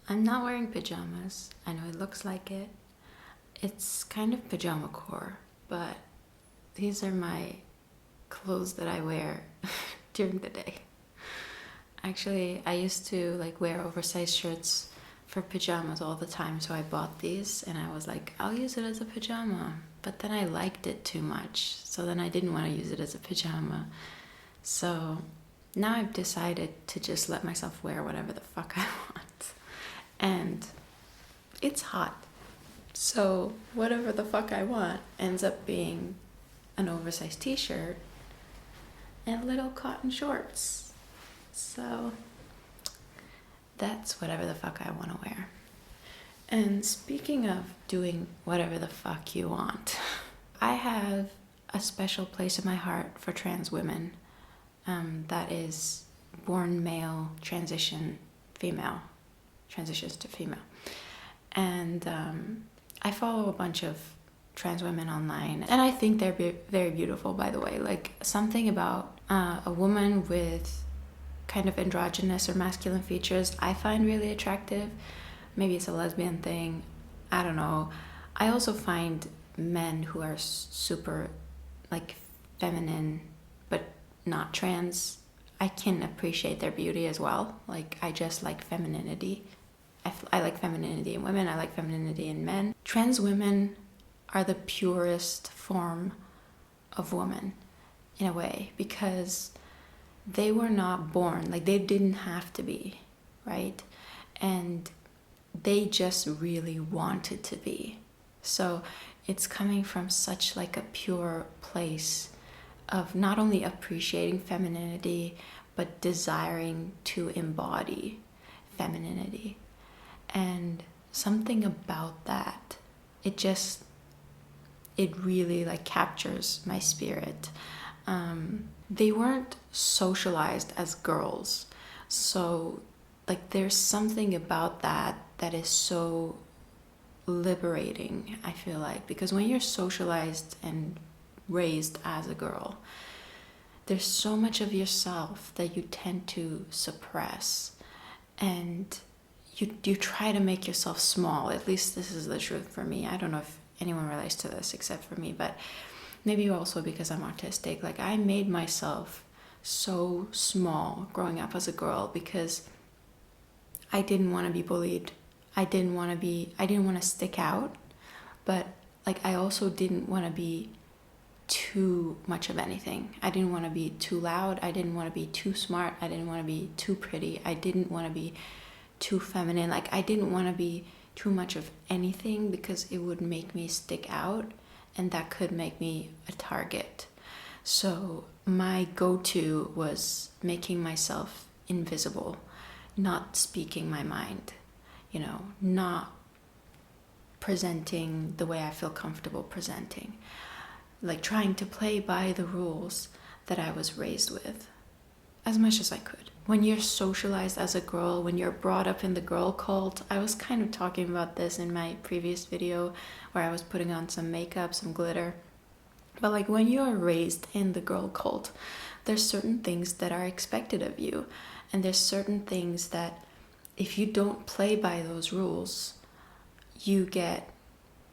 I'm not wearing pajamas. I know it looks like it. It's kind of pajama core, but these are my clothes that I wear during the day. Actually, I used to wear oversized shirts for pajamas all the time, so I bought these and I was like, I'll use it as a pajama. But then I liked it too much, so then I didn't want to use it as a pajama. So now I've decided to just let myself wear whatever the fuck I want. And it's hot. So whatever the fuck I want ends up being an oversized t-shirt and little cotton shorts. So that's whatever the fuck I want to wear. And speaking of doing whatever the fuck you want, I have a special place in my heart for trans women that is born male, transitions to female. And I follow a bunch of trans women online, and I think they're very beautiful, by the way. Something about a woman with kind of androgynous or masculine features I find really attractive. Maybe it's a lesbian thing, I don't know. I also find men who are super feminine but not trans, I can appreciate their beauty as well. I just like femininity. I like femininity in women, I like femininity in men. Trans women are the purest form of woman in a way, because they were not born, they didn't have to be, right? And they just really wanted to be. So it's coming from such a pure place of not only appreciating femininity, but desiring to embody femininity. And something about that, it really captures my spirit. They weren't socialized as girls, so there's something about that is so liberating, I feel like, because when you're socialized and raised as a girl, there's so much of yourself that you tend to suppress, and you try to make yourself small. At least this is the truth for me. I don't know if anyone relates to this except for me, but maybe also because I'm autistic. I made myself so small growing up as a girl because I didn't want to be bullied. I didn't want to stick out, but I also didn't want to be too much of anything. I didn't want to be too loud. I didn't want to be too smart. I didn't want to be too pretty. I didn't want to be too feminine. I didn't want to be too much of anything because it would make me stick out, and that could make me a target. So my go-to was making myself invisible, not speaking my mind, not presenting the way I feel comfortable presenting, trying to play by the rules that I was raised with as much as I could. When you're socialized as a girl, when you're brought up in the girl cult, I was kind of talking about this in my previous video where I was putting on some makeup, some glitter. But when you are raised in the girl cult, there's certain things that are expected of you. And there's certain things that if you don't play by those rules, you get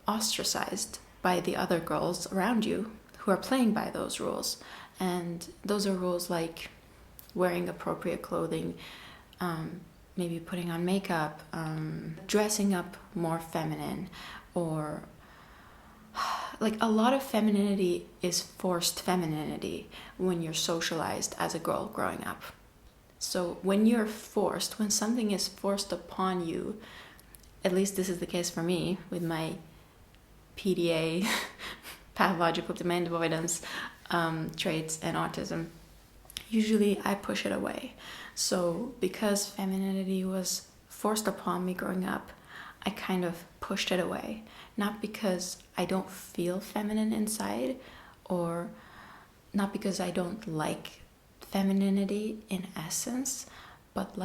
ostracized by the other girls around you who are playing by those rules. And those are rules like wearing appropriate clothing, maybe putting on makeup, dressing up more feminine, or a lot of femininity is forced femininity when you're socialized as a girl growing up. So when something is forced upon you, at least this is the case for me with my PDA, pathological demand avoidance traits and autism, usually I push it away. So because femininity was forced upon me growing up, I kind of pushed it away. Not because I don't feel feminine inside, or not because I don't like femininity in essence, but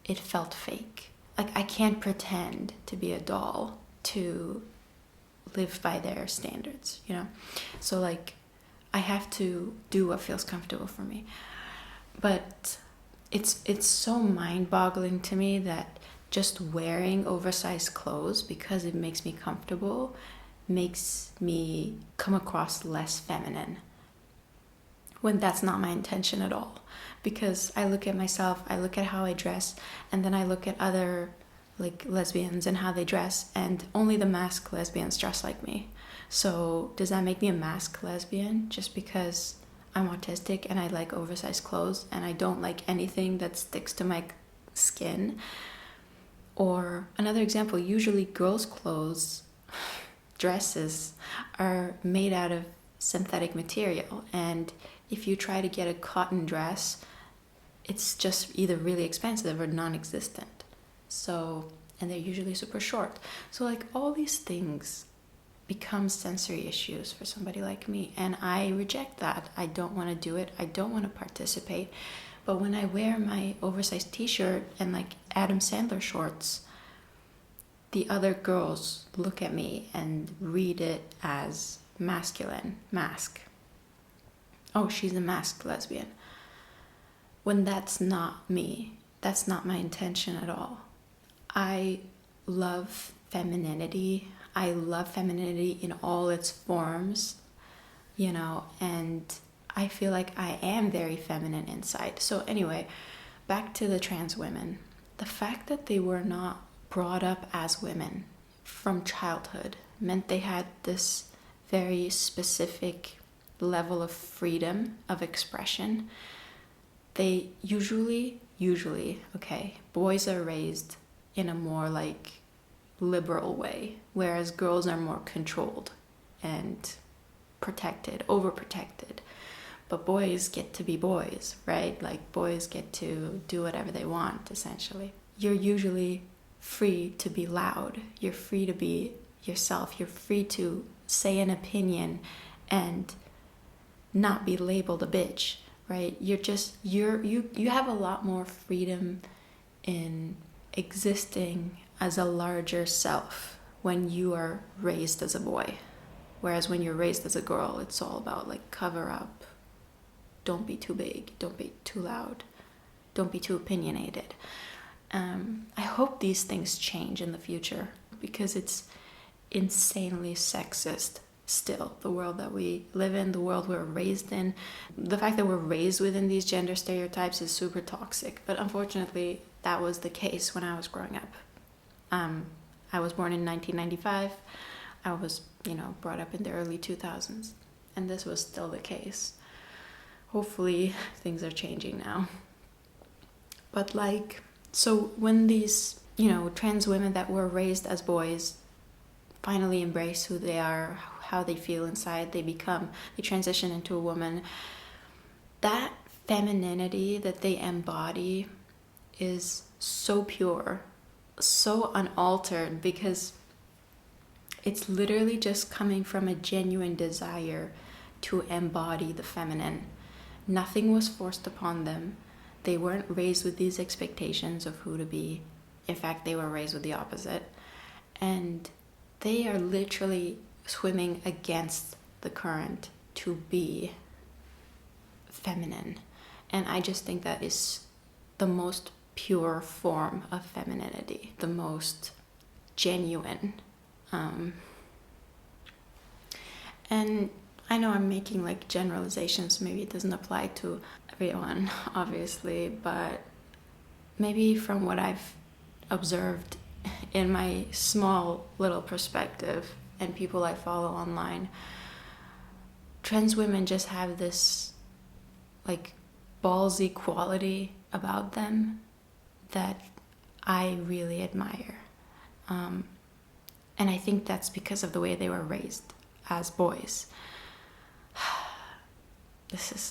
it felt fake. I can't pretend to be a doll to live by their standards, So I have to do what feels comfortable for me. But it's so mind-boggling to me that just wearing oversized clothes because it makes me comfortable makes me come across less feminine, when that's not my intention at all. Because I look at myself, I look at how I dress, and then I look at other like lesbians and how they dress, and only the masked lesbians dress like me. So does that make me a masked lesbian just because I'm autistic and I like oversized clothes and I don't like anything that sticks to my skin? Or another example, usually girls' clothes, dresses, are made out of synthetic material, and if you try to get a cotton dress, it's just either really expensive or non-existent. So, and they're usually super short. So like all these things become sensory issues for somebody like me, and I reject that. I don't want to do it. I don't want to participate. But when I wear my oversized t-shirt and like Adam Sandler shorts, the other girls look at me and read it as masculine, mask. Oh, she's a masked lesbian. When that's not me. That's not my intention at all. I love femininity. I love femininity in all its forms, and I feel like I am very feminine inside. So anyway, back to the trans women. The fact that they were not brought up as women from childhood meant they had this very specific level of freedom of expression. They usually, okay, boys are raised in a more like liberal way, whereas girls are more controlled and protected, overprotected. But boys get to be boys, right? Like boys get to do whatever they want, essentially. You're usually free to be loud. You're free to be yourself. You're free to say an opinion and not be labeled a bitch, right? You have a lot more freedom in existing as a larger self when you are raised as a boy. Whereas when you're raised as a girl, it's all about like cover up. Don't be too big. Don't be too loud. Don't be too opinionated. I hope these things change in the future, because it's insanely sexist still, the world that we live in, the world we're raised in. The fact that we're raised within these gender stereotypes is super toxic, but unfortunately that was the case when I was growing up. I was born in 1995. I was, brought up in the early 2000s, and this was still the case. Hopefully things are changing now. But so when these, trans women that were raised as boys finally embrace who they are, how they feel inside, they transition into a woman, that femininity that they embody is so pure, so unaltered, because it's literally just coming from a genuine desire to embody the feminine. Nothing was forced upon them. They weren't raised with these expectations of who to be. In fact, they were raised with the opposite. And they are literally swimming against the current to be feminine. And I just think that is the most pure form of femininity, the most genuine. And I know I'm making generalizations. Maybe it doesn't apply to everyone, obviously, but maybe from what I've observed in my small little perspective and people I follow online, trans women just have this ballsy quality about them that I really admire. And I think that's because of the way they were raised as boys.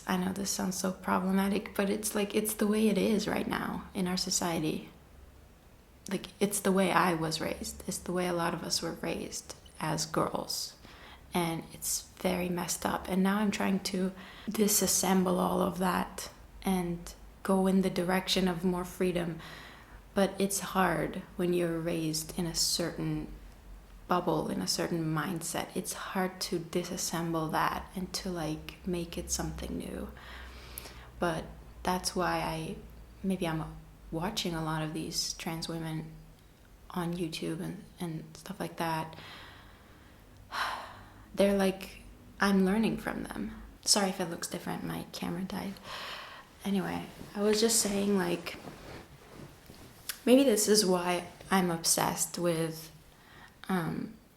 I know this sounds so problematic, but it's the way it is right now in our society. It's the way I was raised. It's the way a lot of us were raised as girls. And it's very messed up. And now I'm trying to disassemble all of that and go in the direction of more freedom. But it's hard when you're raised in a certain bubble, in a certain mindset. It's hard to disassemble that and to make it something new. But that's why I'm watching a lot of these trans women on YouTube and stuff like that, they're like, I'm learning from them. Sorry if it looks different, my camera died. Anyway, I was just saying, like, maybe this is why I'm obsessed with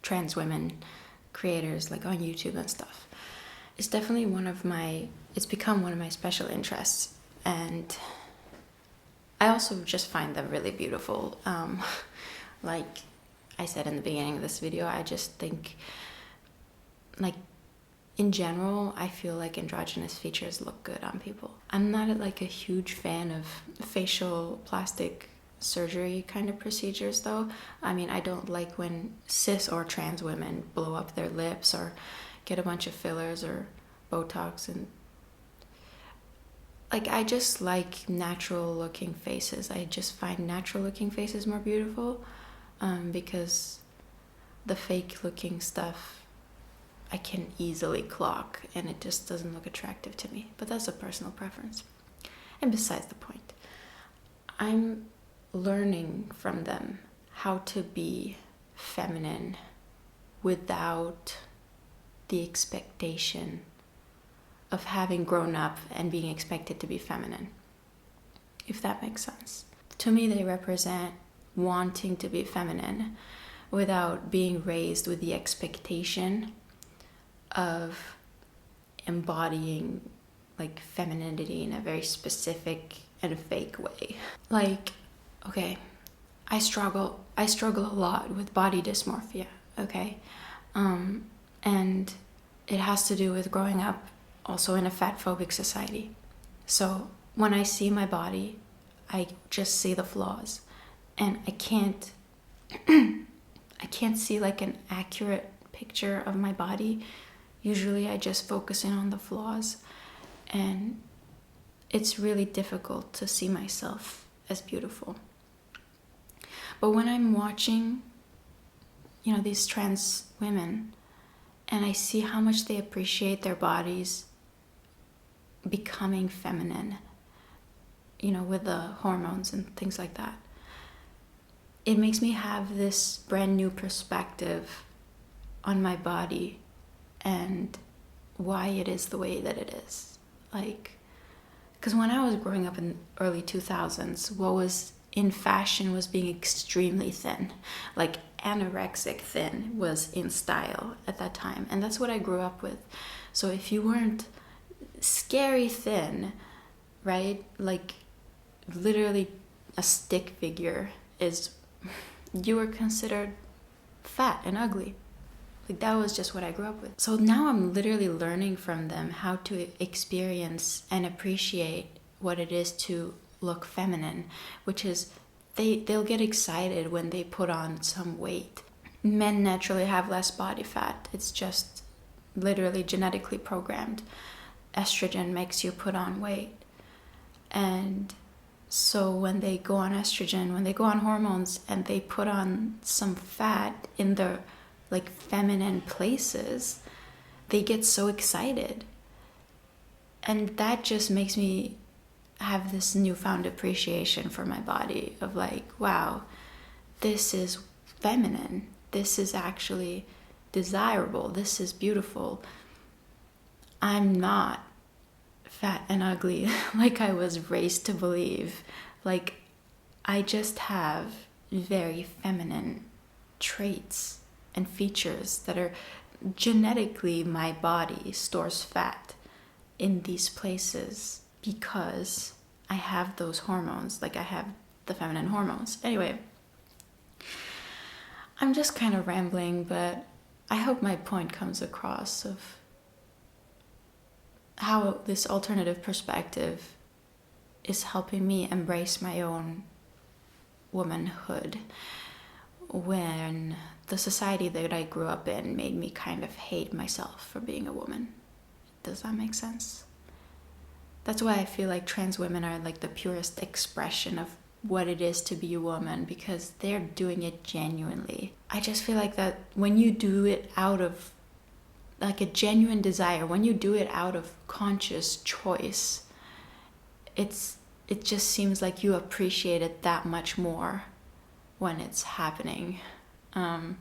trans women creators, like on YouTube and stuff. It's definitely it's become one of my special interests, and I also just find them really beautiful. Like I said in the beginning of this video, I just think, like, in general, I feel like androgynous features look good on people. I'm not like a huge fan of facial plastic surgery kind of procedures though. I mean, I don't like when cis or trans women blow up their lips or get a bunch of fillers or Botox, and like, I just like natural looking faces. I just find natural looking faces more beautiful, because the fake looking stuff I can easily clock, and it just doesn't look attractive to me. But that's a personal preference. And besides the point, I'm learning from them how to be feminine without the expectation of having grown up and being expected to be feminine, if that makes sense. To me, they represent wanting to be feminine without being raised with the expectation of embodying like femininity in a very specific and fake way. Like, okay, I struggle a lot with body dysmorphia, okay? And it has to do with growing up also in a fat-phobic society. So when I see my body, I just see the flaws, and I can't see like an accurate picture of my body. Usually I just focus in on the flaws, and it's really difficult to see myself as beautiful. But when I'm watching, these trans women, and I see how much they appreciate their bodies becoming feminine, with the hormones and things like that, it makes me have this brand new perspective on my body and why it is the way that it is. Like, because when I was growing up in early 2000s, what was in fashion was being extremely thin. Like, anorexic thin was in style at that time, and that's what I grew up with. So if you weren't scary thin, right, like literally a stick figure, you were considered fat and ugly. Like, that was just what I grew up with. So now I'm literally learning from them how to experience and appreciate what it is to look feminine, which is they'll get excited when they put on some weight. Men naturally have less body fat. It's just literally genetically programmed. Estrogen makes you put on weight. And so when they go on estrogen, when they go on hormones and they put on some fat in their like feminine places, they get so excited. And that just makes me have this newfound appreciation for my body of like, wow, this is feminine. This is actually desirable. This is beautiful. I'm not fat and ugly like I was raised to believe. Like, I just have very feminine traits and features that are genetically, my body stores fat in these places because I have those hormones. Like, I have the feminine hormones. Anyway, I'm just kind of rambling, but I hope my point comes across of how this alternative perspective is helping me embrace my own womanhood when the society that I grew up in made me kind of hate myself for being a woman. Does that make sense? That's why I feel like trans women are like the purest expression of what it is to be a woman, because they're doing it genuinely. I just feel like that when you do it out of like a genuine desire, when you do it out of conscious choice, it just seems like you appreciate it that much more when it's happening. And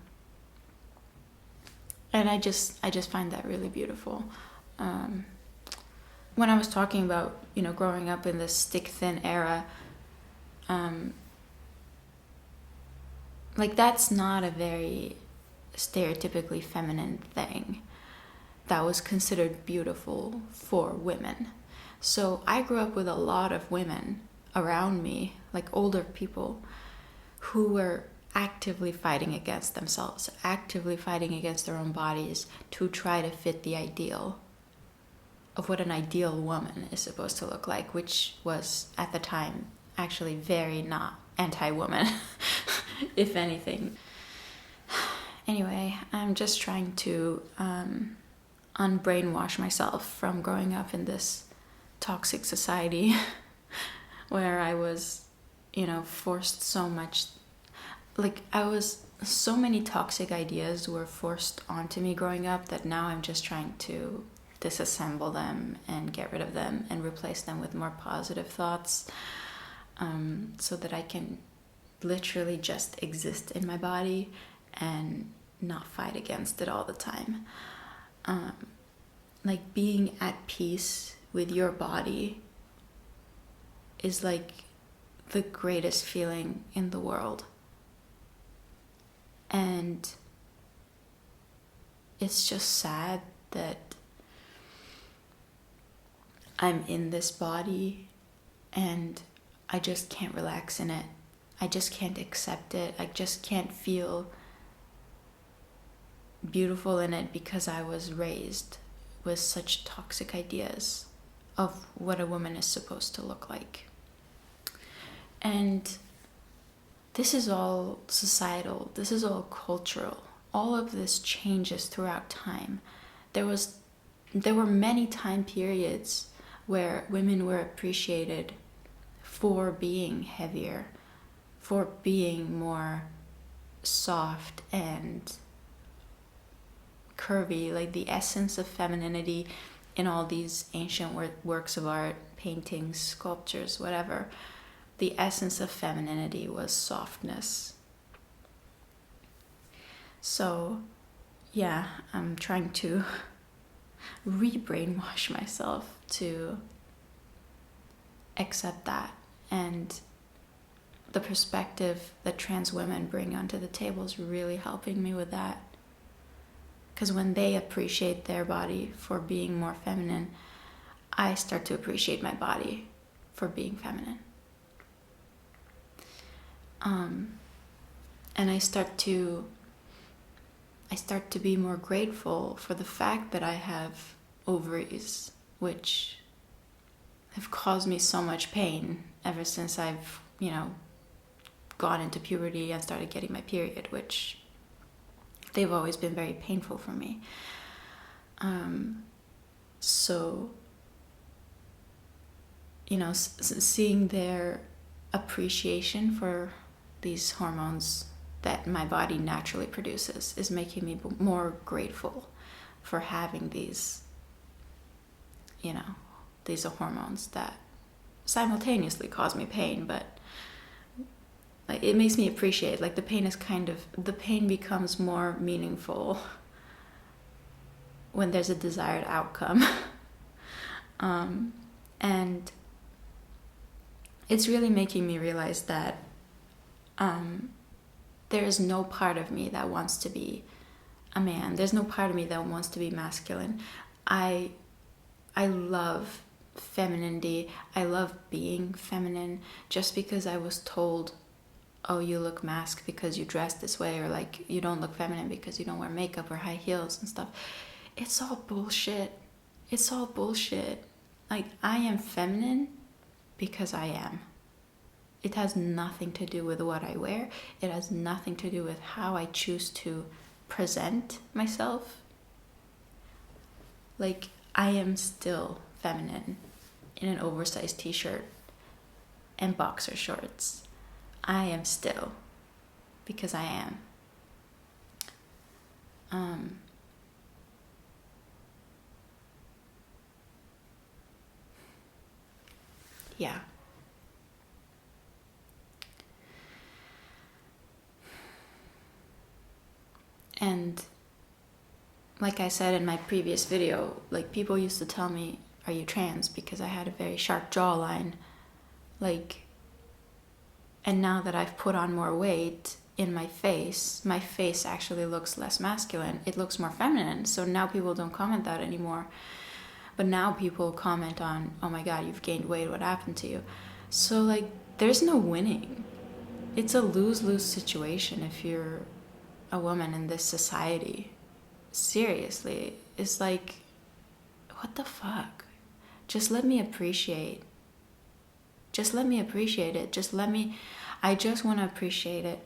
I just find that really beautiful. When I was talking about, growing up in this stick thin era, like that's not a very stereotypically feminine thing that was considered beautiful for women. So I grew up with a lot of women around me, like older people, who were actively fighting against themselves, actively fighting against their own bodies to try to fit the ideal of what an ideal woman is supposed to look like, which was at the time actually very not anti-woman, if anything. Anyway, I'm just trying to unbrainwash myself from growing up in this toxic society where I was, forced so much. So many toxic ideas were forced onto me growing up that now I'm just trying to disassemble them and get rid of them and replace them with more positive thoughts, so that I can literally just exist in my body and not fight against it all the time. Like being at peace with your body is like the greatest feeling in the world. And it's just sad that I'm in this body and I just can't relax in it. I just can't accept it. I just can't feel beautiful in it because I was raised with such toxic ideas of what a woman is supposed to look like. And this is all societal, this is all cultural. All of this changes throughout time. There were many time periods where women were appreciated for being heavier, for being more soft and curvy, like the essence of femininity in all these ancient works of art, paintings, sculptures, whatever. The essence of femininity was softness. So, yeah, I'm trying to re-brainwash myself to accept that, and the perspective that trans women bring onto the table is really helping me with that. Because when they appreciate their body for being more feminine, I start to appreciate my body for being feminine. And I start to be more grateful for the fact that I have ovaries, which have caused me so much pain ever since I've, gone into puberty and started getting my period, which they've always been very painful for me. So, seeing their appreciation for these hormones that my body naturally produces is making me more grateful for having these, these are hormones that simultaneously cause me pain, but it makes me appreciate, the pain becomes more meaningful when there's a desired outcome. And it's really making me realize that there is no part of me that wants to be a man. There's no part of me that wants to be masculine. I love femininity. I love being feminine. Just because I was told, oh, you look masc because you dress this way, or you don't look feminine because you don't wear makeup or high heels and stuff. It's all bullshit. It's all bullshit. I am feminine because I am. It has nothing to do with what I wear. It has nothing to do with how I choose to present myself. I am still feminine in an oversized t-shirt and boxer shorts. I am still, because I am. Yeah. And like I said in my previous video, like people used to tell me, are you trans? Because I had a very sharp jawline. Like, and now that I've put on more weight in my face actually looks less masculine. It looks more feminine. So now people don't comment that anymore. But now people comment on, oh my God, you've gained weight. What happened to you? So like, there's no winning. It's a lose-lose situation if you're a woman in this society. Seriously, it's like, what the fuck? Just let me appreciate. Just let me appreciate it. I just want to appreciate it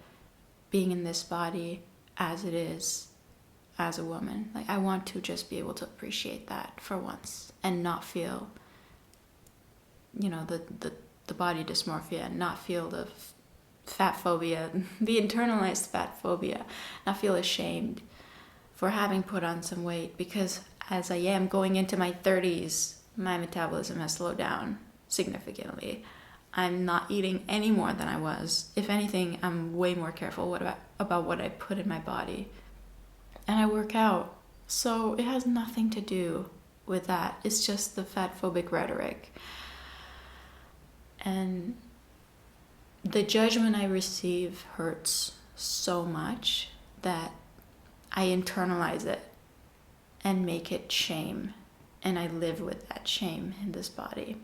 being in this body as it is as a woman. Like, I want to just be able to appreciate that for once and not feel, the body dysmorphia, and not feel the fat phobia, the internalized fat phobia, not feel ashamed for having put on some weight, because as I am going into my 30s, my metabolism has slowed down significantly. I'm not eating any more than I was. If anything, I'm way more careful about what I put in my body. And I work out. So it has nothing to do with that. It's just the fat phobic rhetoric. And the judgment I receive hurts so much that I internalize it and make it shame. And I live with that shame in this body.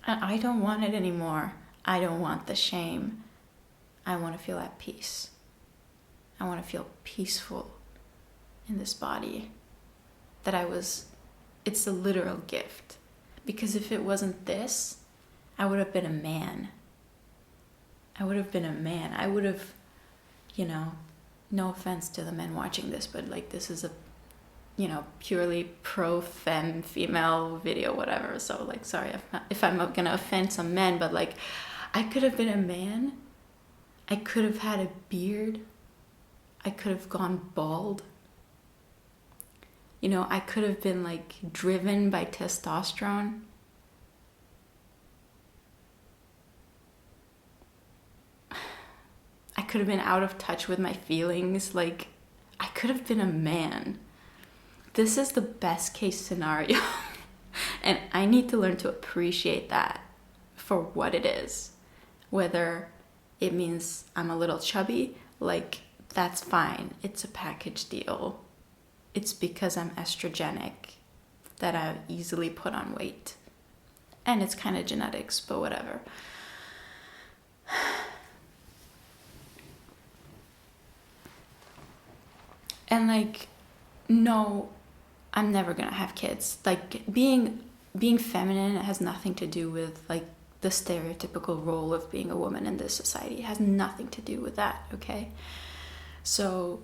And I don't want it anymore. I don't want the shame. I want to feel at peace. I want to feel peaceful in this body. It's a literal gift. Because if it wasn't this, I would have been a man. I would have, no offense to the men watching this, but like, this is a, purely pro-fem female video, whatever. So like, sorry if I'm gonna offend some men, but like, I could have been a man. I could have had a beard. I could have gone bald. I could have been like driven by testosterone. I could have been out of touch with my feelings. Like, I could have been a man. This is the best case scenario. And I need to learn to appreciate that for what it is. Whether it means I'm a little chubby, like, that's fine. It's a package deal. It's because I'm estrogenic that I easily put on weight. And it's kind of genetics, but whatever. And like, no, I'm never gonna have kids. Like, being feminine has nothing to do with like the stereotypical role of being a woman in this society. It has nothing to do with that, okay? So,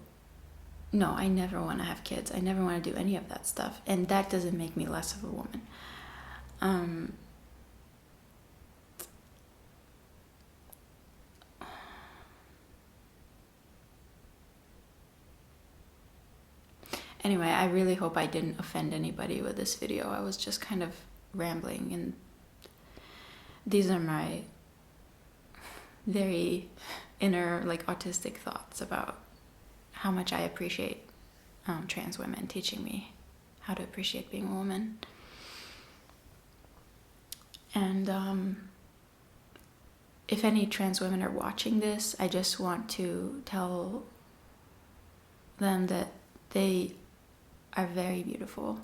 no, I never want to have kids. I never want to do any of that stuff. And that doesn't make me less of a woman. Anyway, I really hope I didn't offend anybody with this video. I was just kind of rambling, and these are my very inner, like, autistic thoughts about how much I appreciate trans women teaching me how to appreciate being a woman. And if any trans women are watching this, I just want to tell them that they are very beautiful.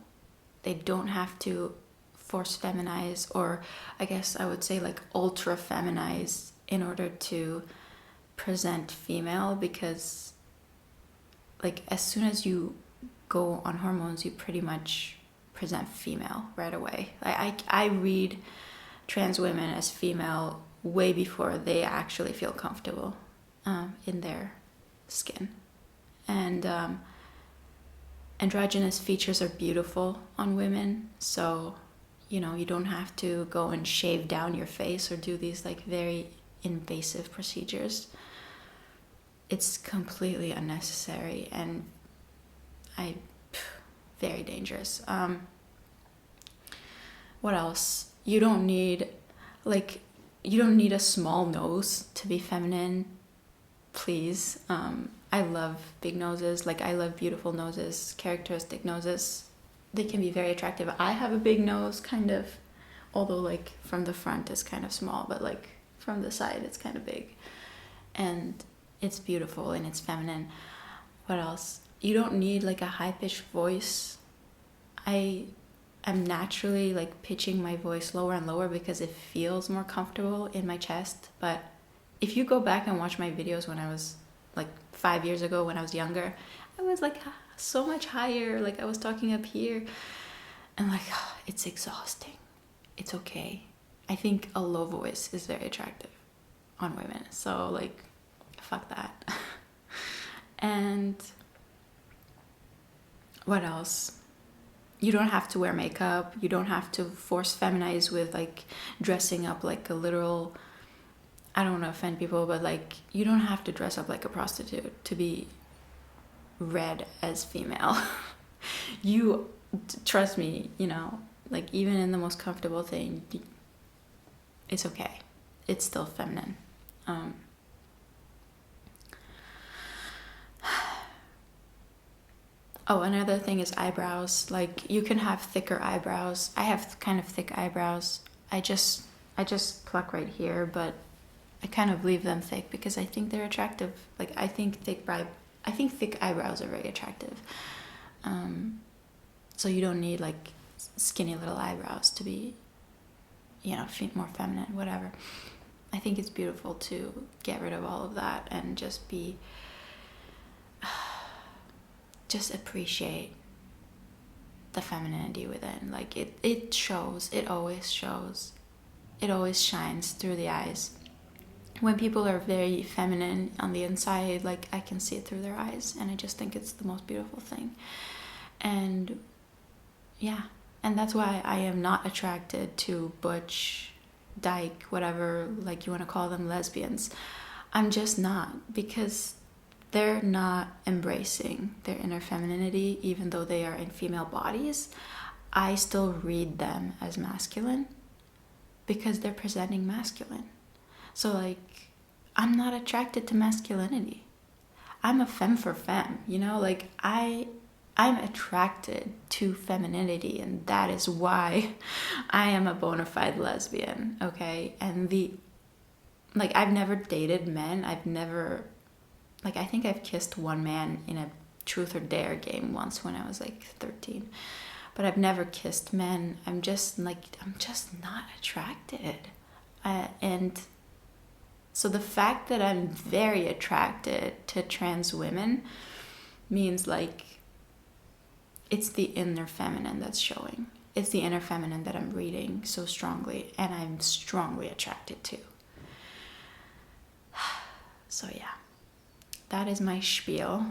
They don't have to force feminize, or I guess I would say like ultra feminize, in order to present female, because like as soon as you go on hormones, you pretty much present female right away. I read trans women as female way before they actually feel comfortable in their skin. And androgynous features are beautiful on women, so you don't have to go and shave down your face or do these like very invasive procedures. It's completely unnecessary and very dangerous. What else? You don't need a small nose to be feminine. please. I love big noses. Like, I love beautiful noses, characteristic noses. They can be very attractive. I have a big nose, kind of, although like from the front it's kind of small, but like from the side it's kind of big. And it's beautiful and it's feminine. What else? You don't need like a high-pitched voice. I'm naturally like pitching my voice lower and lower because it feels more comfortable in my chest. But if you go back and watch my videos when I was like 5 years ago, when I was younger, I was like so much higher. Like, I was talking up here, and like, it's exhausting. It's okay. I think a low voice is very attractive on women. So like, fuck that. And what else? You don't have to wear makeup. You don't have to force feminize with like dressing up like a literal, I don't want to offend people, but like, you don't have to dress up like a prostitute to be read as female. You, trust me, you know, like, even in the most comfortable thing, it's okay. It's still feminine. Oh, another thing is eyebrows. Like, you can have thicker eyebrows. I have kind of thick eyebrows. I just pluck right here, but I kind of leave them thick because I think they're attractive. Like, I think thick eyebrows are very attractive. So you don't need like skinny little eyebrows to be, you know, more feminine, whatever. I think it's beautiful to get rid of all of that and just appreciate the femininity within. Like, it shows. It always shows. It always shines through the eyes. When people are very feminine on the inside, like, I can see it through their eyes, and I just think it's the most beautiful thing. And yeah, and that's why I am not attracted to butch, dyke, whatever, like you want to call them, lesbians. I'm just not, because they're not embracing their inner femininity, even though they are in female bodies. I still read them as masculine because they're presenting masculine. So like, I'm not attracted to masculinity. I'm a femme for femme, you know, like I'm attracted to femininity, and that is why I am a bona fide lesbian, okay? And I've never dated men. I think I've kissed one man in a truth or dare game once when I was like 13. But I've never kissed men. I'm just not attracted. And so the fact that I'm very attracted to trans women means like, it's the inner feminine that's showing. It's the inner feminine that I'm reading so strongly, and I'm strongly attracted to. So yeah, that is my spiel.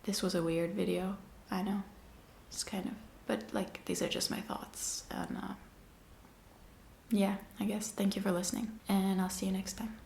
This was a weird video, I know. It's kind of, but like, these are just my thoughts. And yeah, I guess thank you for listening, and I'll see you next time.